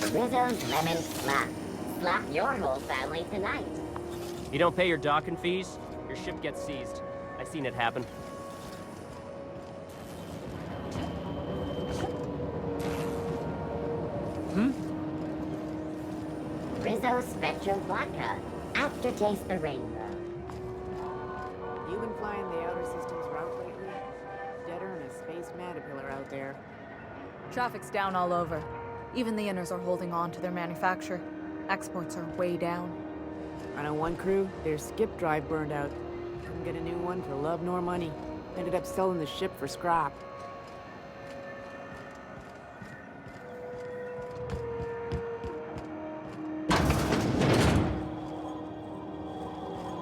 Rizzo's lemon slap. Slap your whole family tonight. You don't pay your docking fees, your ship gets seized. I seen it happen. Rizzo Spectrum Vodka. Aftertaste the rainbow. You been flying the outer system's route lately? Deader than a space caterpillar out there. Traffic's down all over. Even the inners are holding on to their manufacture. Exports are way down. I know one crew, their skip drive burned out. Couldn't get a new one for love nor money. Ended up selling the ship for scrap.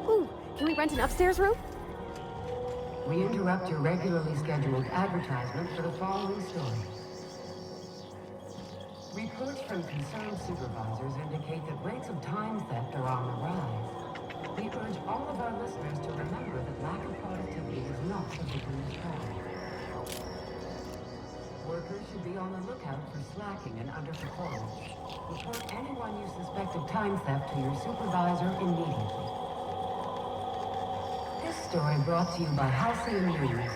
Ooh, can we rent an upstairs room? We interrupt your regularly scheduled advertisement for the following story. Reports from concerned supervisors indicate that rates of time theft are on the rise. We urge all of our listeners to remember that lack of productivity is not the victim's fault. Workers should be on the lookout for slacking and underperformance. Report anyone you suspect of time theft to your supervisor immediately. This story brought to you by Halcyon News.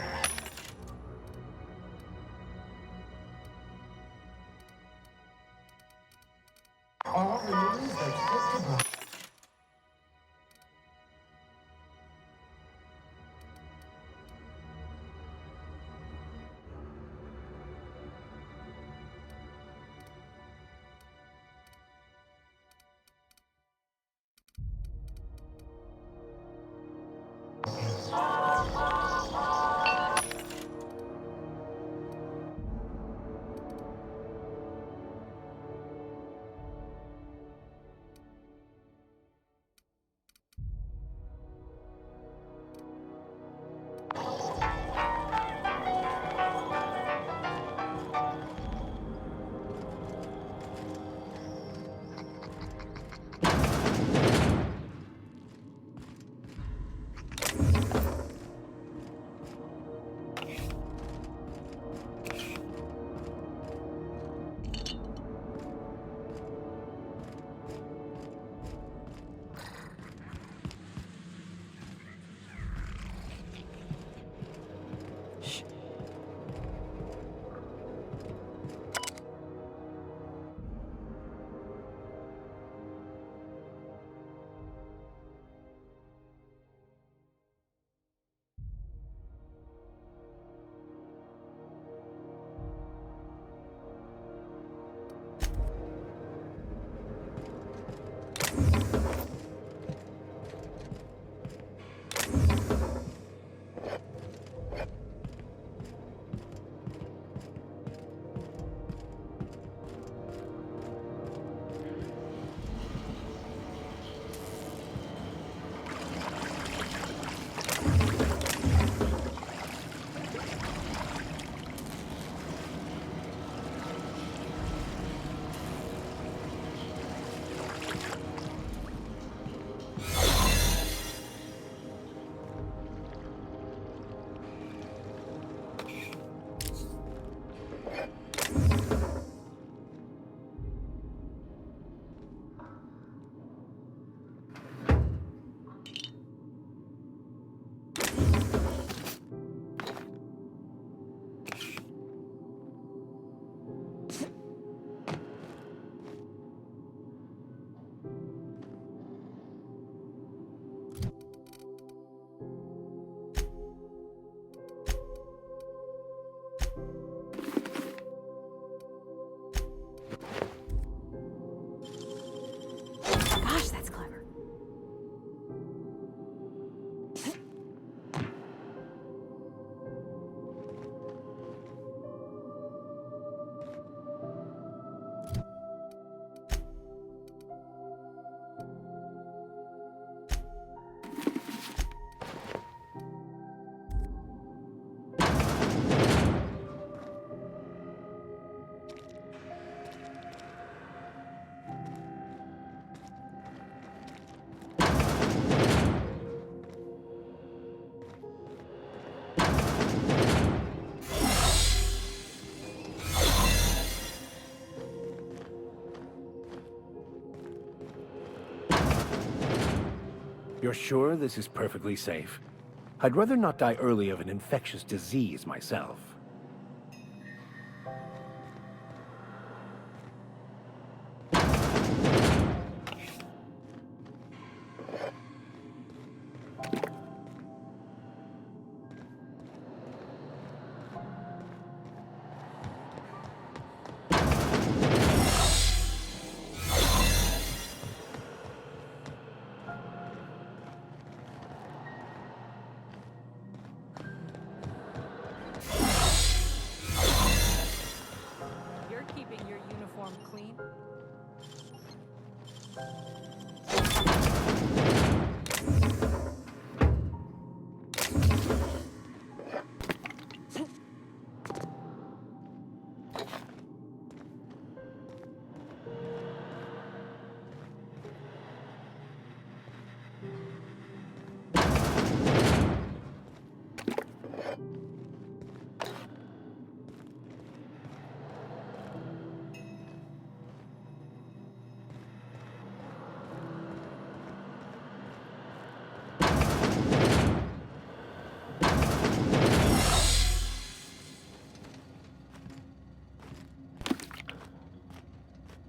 All the news that's fit to broadcast. You're sure this is perfectly safe? I'd rather not die early of an infectious disease myself. You're keeping your uniform clean?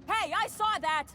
Hey, I saw that!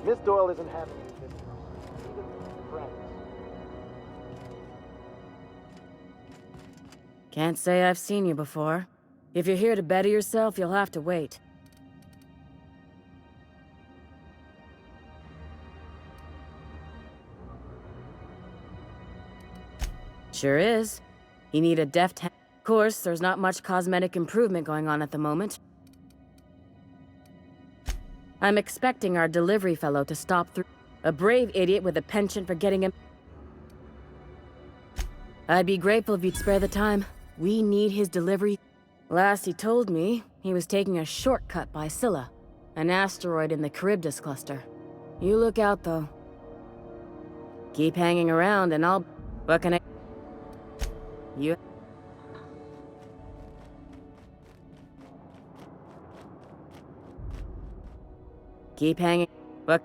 Miss Doyle isn't having any visitors. Even friends. Can't say I've seen you before. If you're here to better yourself, you'll have to wait. Sure is. You need a deft hand. Of course, there's not much cosmetic improvement going on at the moment. I'm expecting our delivery fellow to stop through. A brave idiot with a penchant for getting him. I'd be grateful if you'd spare the time. We need his delivery. Last he told me, he was taking a shortcut by Scylla, an asteroid in the Charybdis cluster. You look out, though. Keep hanging around and I'll... What can I... You... Keep hanging. But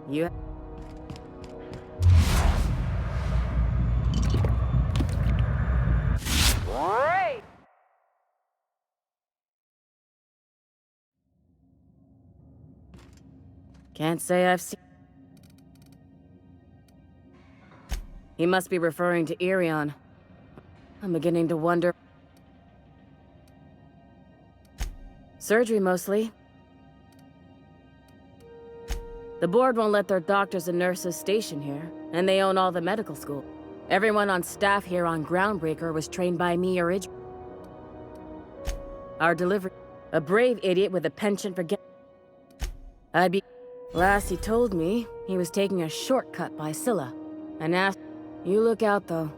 you. Great. Can't say I've seen. He must be referring to Irion. I'm beginning to wonder. Surgery mostly. The board won't let their doctors and nurses station here, and they own all the medical school. Everyone on staff here on Groundbreaker was trained by me originally. Our delivery... A brave idiot with a penchant for I'd be... Last he told me, he was taking a shortcut by Scylla, and asked... You look out, though.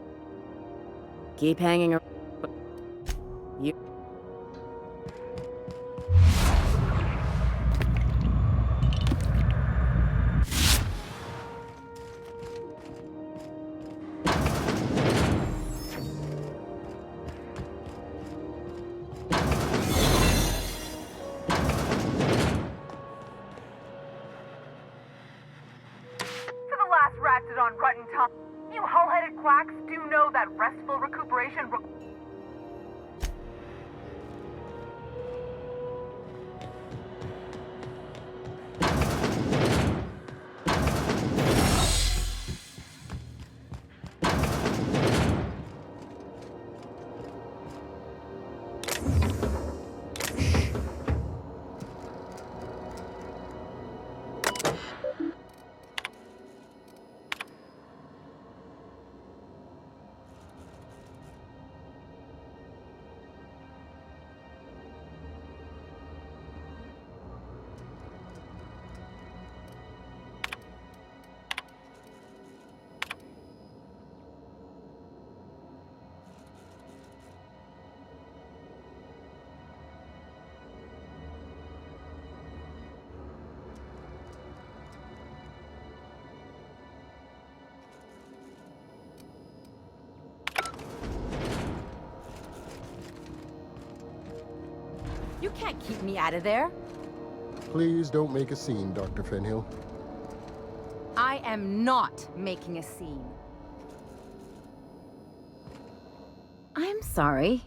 Keep hanging around. You... that restful recuperation. You can't keep me out of there. Please don't make a scene, Dr. Fenhill. I am not making a scene. I'm sorry.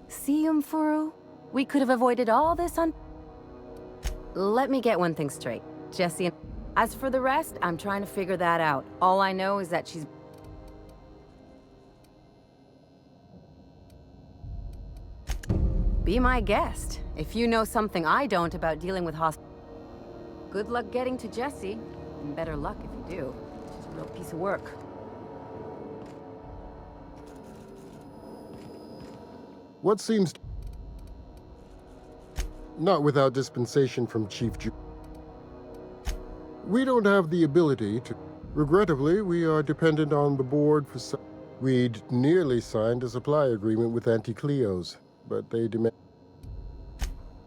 Furu, we could have avoided all this on... Let me get one thing straight. Jesse, as for the rest, I'm trying to figure that out. All I know is that she's... Be my guest. If you know something I don't about dealing with good luck getting to Jesse. And better luck if you do. She's a real piece of work. What seems... Not without dispensation from Chief Ju... We don't have the ability to... Regrettably, we are dependent on the board for... We'd nearly signed a supply agreement with Anti-Cleos, but they demand...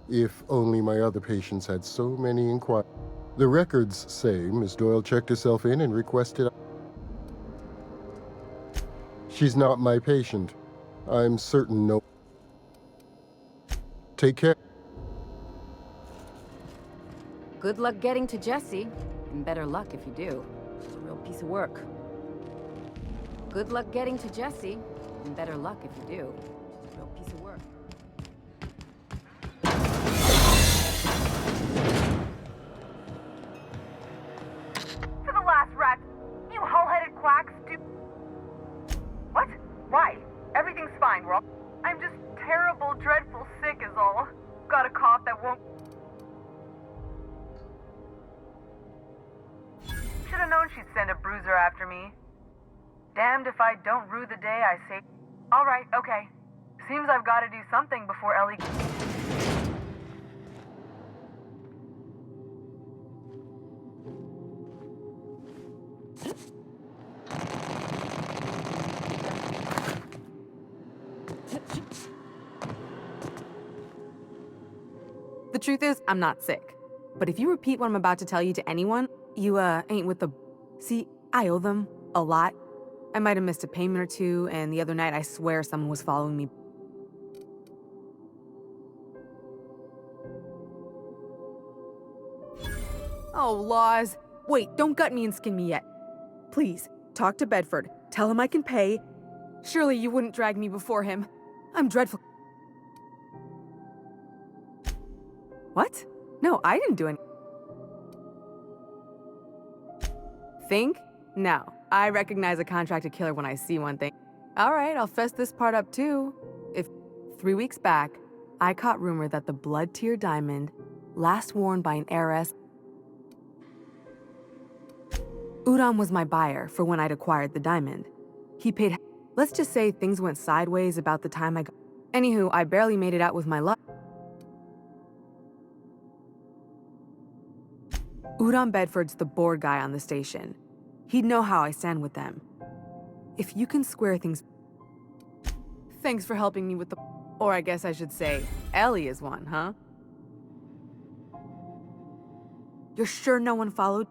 If only my other patients had so many inquiries. The records say Miss Doyle checked herself in and requested... She's not my patient. I'm certain no... Take care. Good luck getting to Jesse. And better luck if you do. She's a real piece of work. Good luck getting to Jesse. And better luck if you do. She's a real piece of work. To the last rat, you hull-headed quacks do... What? Why? Everything's fine, we're all... I'm just terrible, dreadful sick is all. Got a cough that won't... Should've known she'd send a bruiser after me. Damned if I don't rue the day I say... Alright, okay. Seems I've gotta do something before Ellie... The truth is, I'm not sick. But if you repeat what I'm about to tell you to anyone, you, ain't with the... See, I owe them a lot. I might have missed a payment or two, and the other night I swear someone was following me. Oh, laws. Wait, don't gut me and skin me yet. Please, talk to Bedford. Tell him I can pay. Surely you wouldn't drag me before him. I'm dreadful. What? No, I didn't do any... Think? No. I recognize a contracted killer when I see one thing. Alright, I'll fess this part up too. If 3 weeks back, I caught rumor that the blood tier diamond, last worn by an heiress... Udam was my buyer for when I'd acquired the diamond. He paid... Let's just say things went sideways about the time I got... Anywho, I barely made it out with my luck. Udam Bedford's the board guy on the station. He'd know how I stand with them. If you can square things... Thanks for helping me with the... Or I guess I should say, Ellie is one, huh? You're sure no one followed?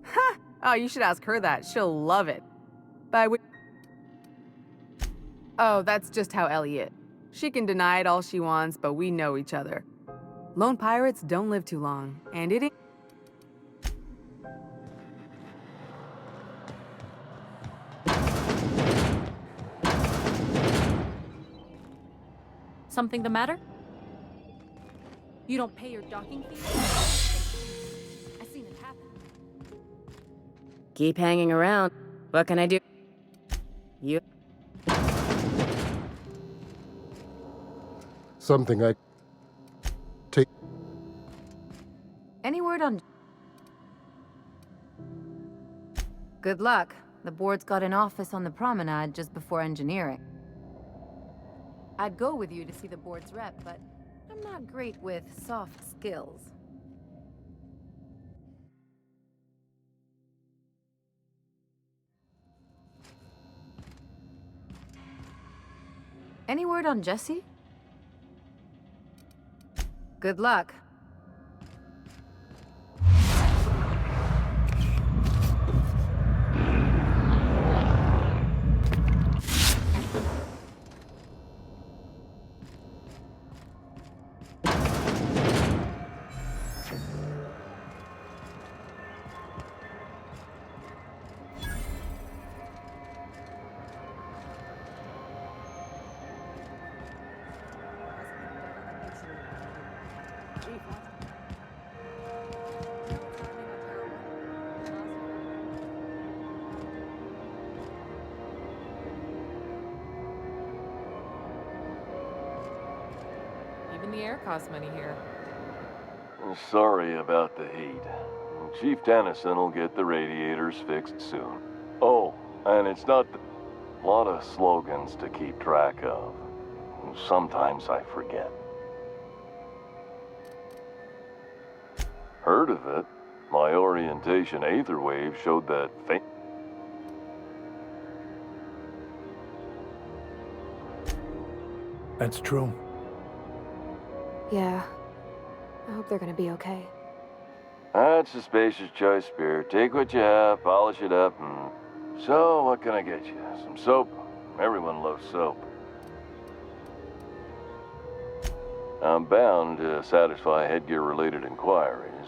Ha! Oh, you should ask her that. She'll love it. Oh, that's just how Ellie is. She can deny it all she wants, but we know each other. Lone pirates don't live too long, and it ain't... something the matter? You don't pay your docking fees? I've seen it happen. Keep hanging around. What can I do? You... Something I take. Any word on... Good luck. The board's got an office on the promenade just before engineering. I'd go with you to see the board's rep, but I'm not great with soft skills. Any word on Jesse? Good luck. Even the air costs money here. Sorry about the heat. Chief Tennyson will get the radiators fixed soon. Oh, and it's not a lot of slogans to keep track of. Sometimes I forget. Heard of it? My orientation aether wave showed that That's true. Yeah. I hope they're gonna be okay. That's a spacious choice, Spirit. Take what you have, polish it up, and... So, what can I get you? Some soap? Everyone loves soap. I'm bound to satisfy headgear-related inquiries.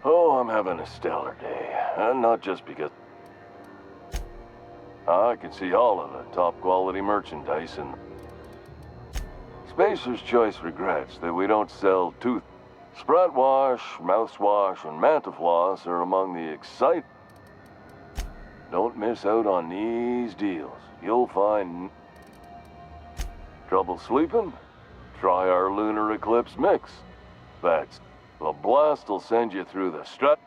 Oh, I'm having a stellar day. Not just because... I can see all of the top-quality merchandise and... Spacer's Choice regrets that we don't sell tooth... Sprout wash, mouthwash, and Mantafloss are among the exciting... Don't miss out on these deals. You'll find... Trouble sleeping? Try our Lunar Eclipse Mix. That's... The blast will send you through the strut.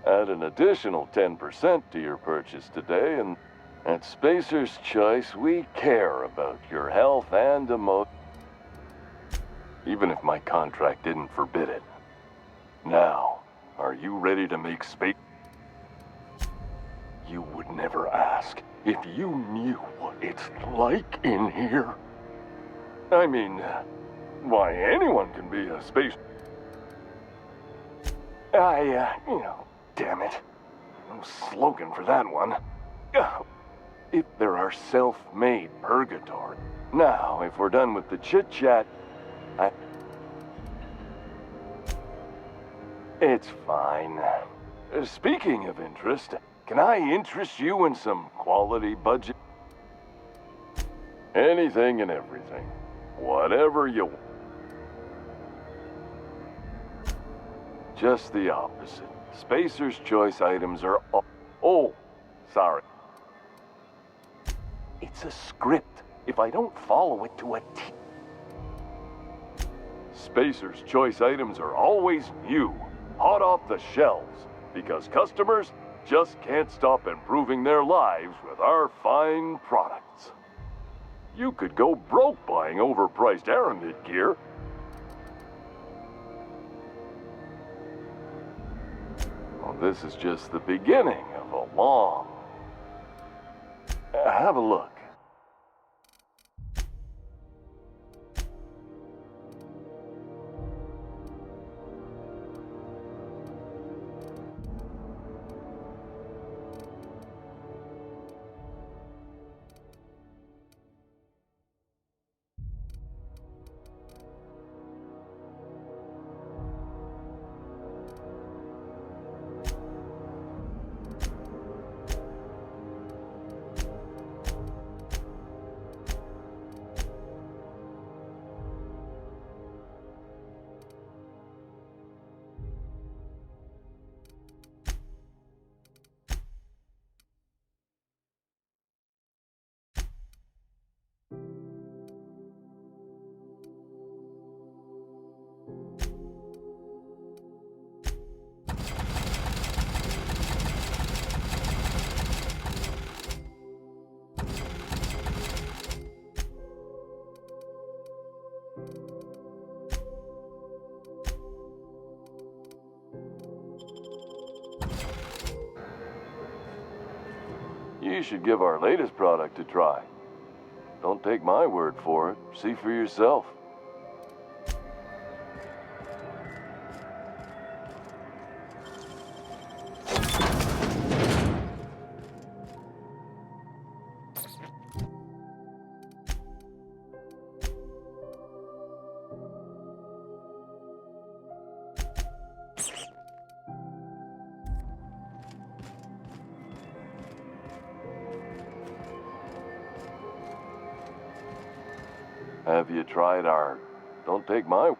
Add an additional 10% to your purchase today, and at Spacer's Choice, we care about your health and emotion. Even if my contract didn't forbid it. Now, are you ready to make space? You would never ask if you knew what it's like in here. I mean, why, anyone can be a space... damn it. No slogan for that one. If there are self-made purgatory. Now, if we're done with the chit-chat, It's fine. Speaking of interest, can I interest you in some quality budget? Anything and everything. Whatever you want. Just the opposite. Spacer's Choice items are... Oh, sorry. It's a script. If I don't follow it to a T... Spacer's Choice items are always new, hot off the shelves, because customers just can't stop improving their lives with our fine products. You could go broke buying overpriced Aramid gear. Well, this is just the beginning of a long... Have a look. should give our latest product a try. Don't take my word for it. See for yourself. Have you tried our... Don't take my...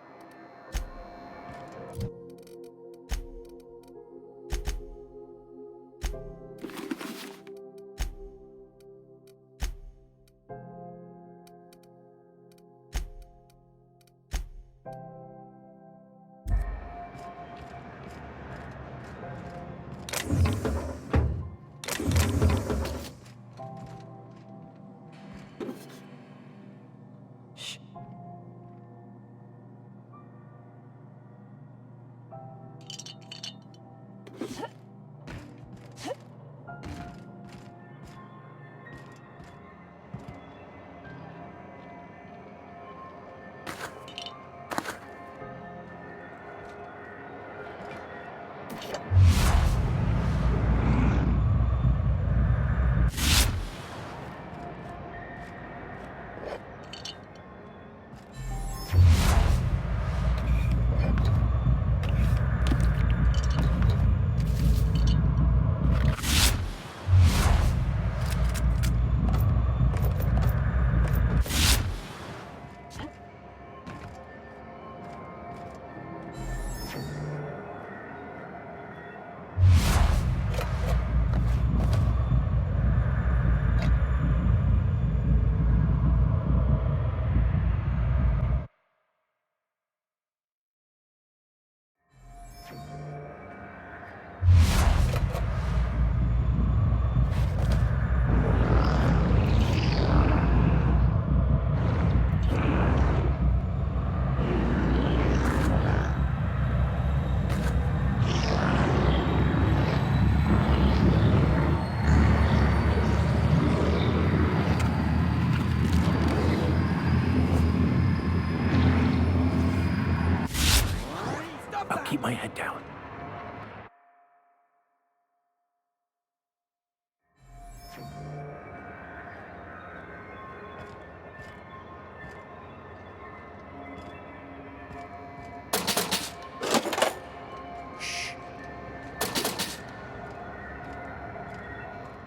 I'll keep my head down.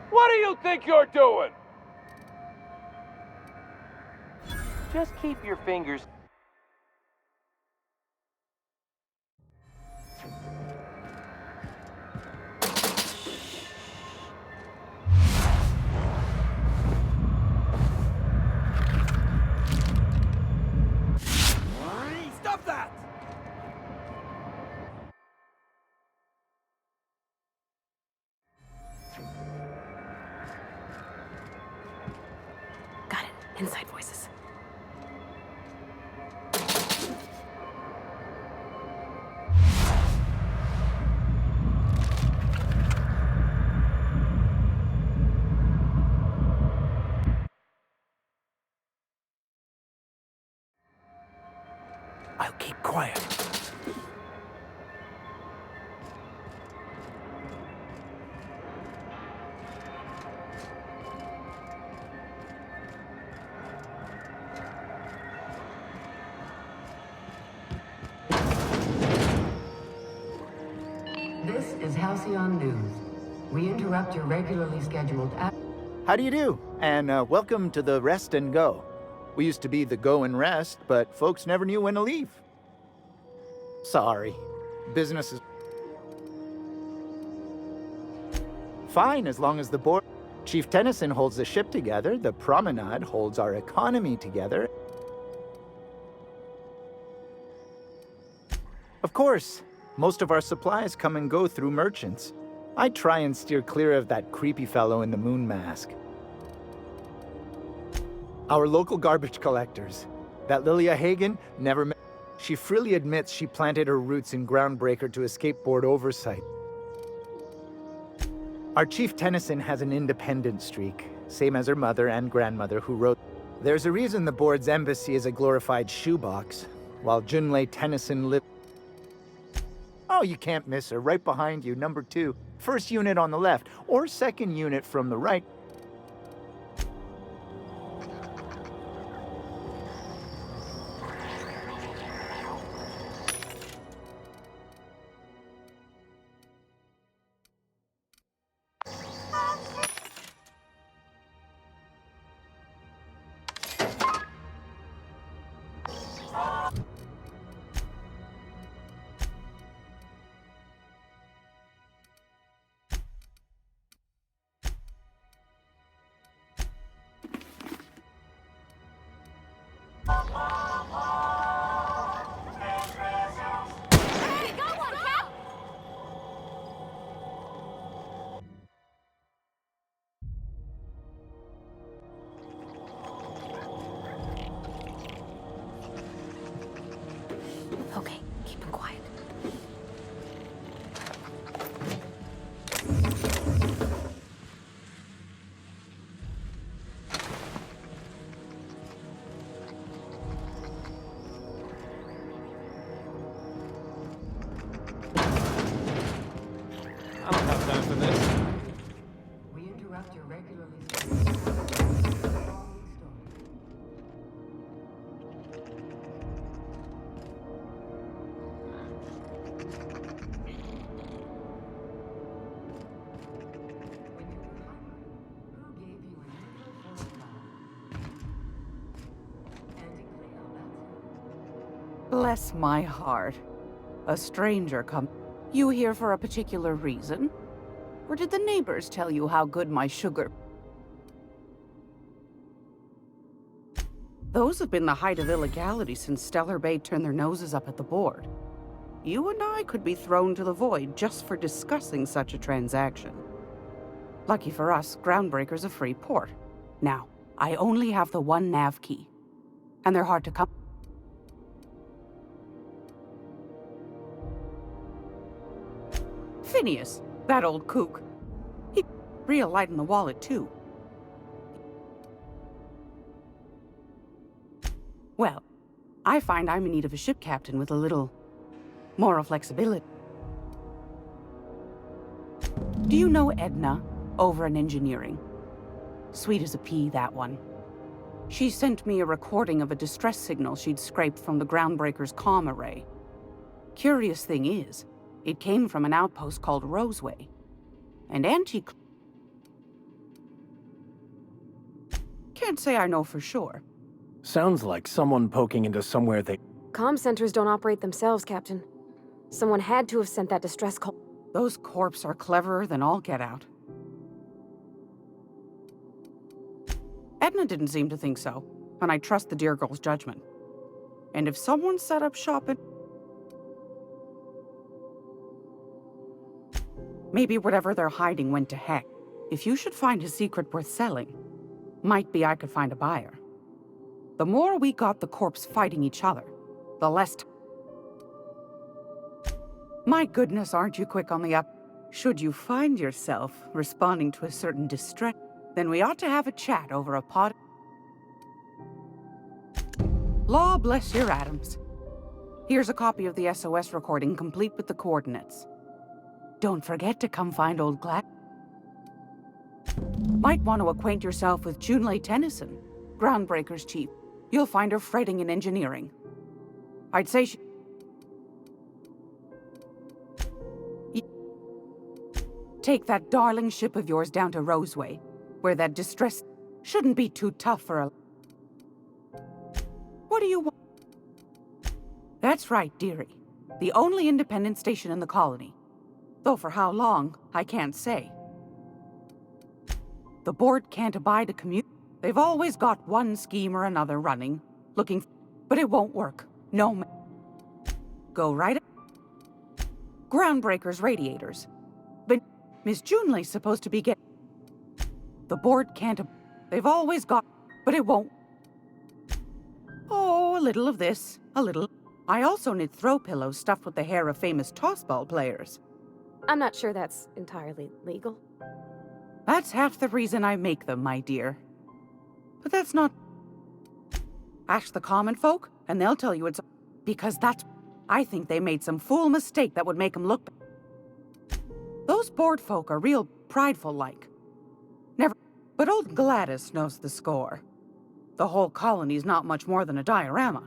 What do you think you're doing? Just keep your fingers... Stop that! Got it. Inside voices. I'll keep quiet. This is Halcyon News. We interrupt your regularly scheduled... How do you do? And welcome to the Rest and Go. We used to be the Go and Rest, but folks never knew when to leave. Sorry. Business is... fine as long as the board... Chief Tennyson holds the ship together, the Promenade holds our economy together. Of course, most of our supplies come and go through merchants. I try and steer clear of that creepy fellow in the moon mask. Our local garbage collectors. That Lilia Hagen never met. She freely admits she planted her roots in Groundbreaker to escape board oversight. Our Chief Tennyson has an independent streak, same as her mother and grandmother who wrote. There's a reason the board's embassy is a glorified shoebox, while Junlei Tennyson lived. Oh, you can't miss her, right behind you, number 2. First unit on the left, or second unit from the right. Okay, keep him quiet. I don't have time for this. We interrupt your regularly scheduled story. Bless my heart. A stranger come. You here for a particular reason? Or did the neighbors tell you how good my sugar... Those have been the height of illegality since Stellar Bay turned their noses up at the board. You and I could be thrown to the void just for discussing such a transaction. Lucky for us, Groundbreaker's a free port. Now, I only have the one nav key. And they're hard to come... Phineas, that old kook. He real light in the wallet, too. Well, I find I'm in need of a ship captain with a little moral flexibility. Do you know Edna, over in engineering? Sweet as a pea, that one. She sent me a recording of a distress signal she'd scraped from the Groundbreaker's comm array. Curious thing is, it came from an outpost called Roseway. And can't say I know for sure. Sounds like someone poking into somewhere they... Comm centers don't operate themselves, Captain. Someone had to have sent that distress call. Those corps are cleverer than all get out. Edna didn't seem to think so, and I trust the dear girl's judgment. And if someone set up shop at... Maybe whatever they're hiding went to heck. If you should find a secret worth selling, might be I could find a buyer. The more we got the corps fighting each other, the less... My goodness, aren't you quick on the up? Should you find yourself responding to a certain distress, then we ought to have a chat over a pot... Law bless your atoms. Here's a copy of the SOS recording, complete with the coordinates. Don't forget to come find old Glad. Might want to acquaint yourself with Junlei Tennyson, Groundbreaker's chief. You'll find her fretting in engineering. I'd say she... Take that darling ship of yours down to Roseway, where that distress shouldn't be too tough for a... What do you want? That's right, dearie. The only independent station in the colony. Though for how long, I can't say. The board can't abide a commute. They've always got one scheme or another running, looking... But it won't work. No Go right... Groundbreaker's radiators. But Miss Junlei's supposed to be get... The board can't... They've always got... But it won't... Oh, a little of this, a little... I also knit throw pillows stuffed with the hair of famous tossball players. I'm not sure that's entirely legal. That's half the reason I make them, my dear. But that's not... Ask the common folk, and they'll tell you it's... Because that's... I think they made some fool mistake that would make them look... Those board folk are real prideful-like. Never... But old Gladys knows the score. The whole colony's not much more than a diorama.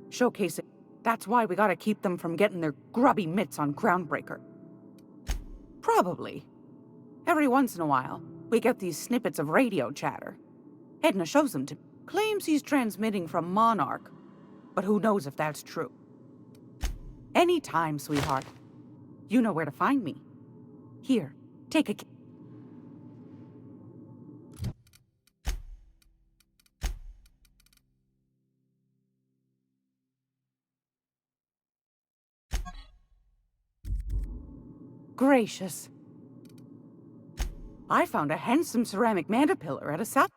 Showcasing... That's why we gotta keep them from getting their grubby mitts on Groundbreaker. Probably. Every once in a while, we get these snippets of radio chatter. Edna shows them to me. Claims he's transmitting from Monarch. But who knows if that's true. Anytime, sweetheart. You know where to find me. Here, take a... Gracious. I found a handsome ceramic mandapillar at a South...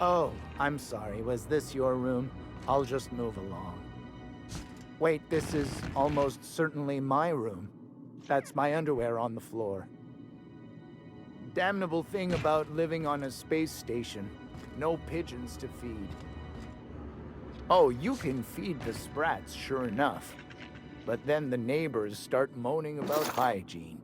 Oh, I'm sorry. Was this your room? I'll just move along. Wait, this is almost certainly my room. That's my underwear on the floor. Damnable thing about living on a space station. No pigeons to feed. Oh, you can feed the sprats, sure enough. But then the neighbors start moaning about hygiene.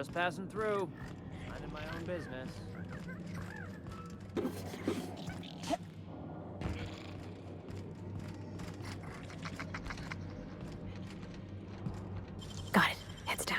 Just passing through. Minding my own business. Got it. Heads down.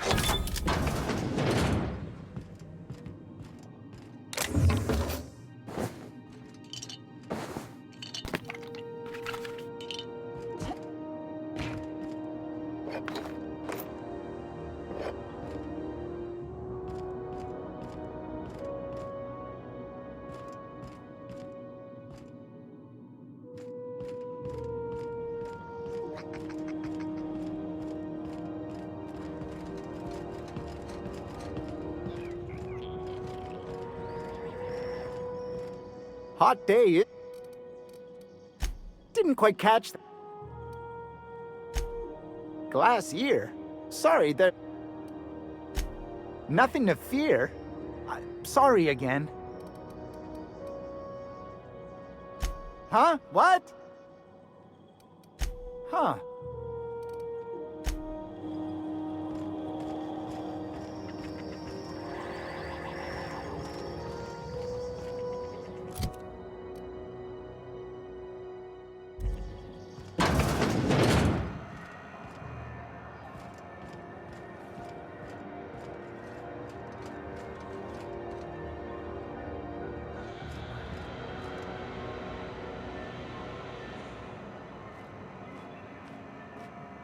Hot day, it didn't quite catch that. Glass ear? Sorry, there... Nothing to fear. Sorry again. Huh? What? Huh.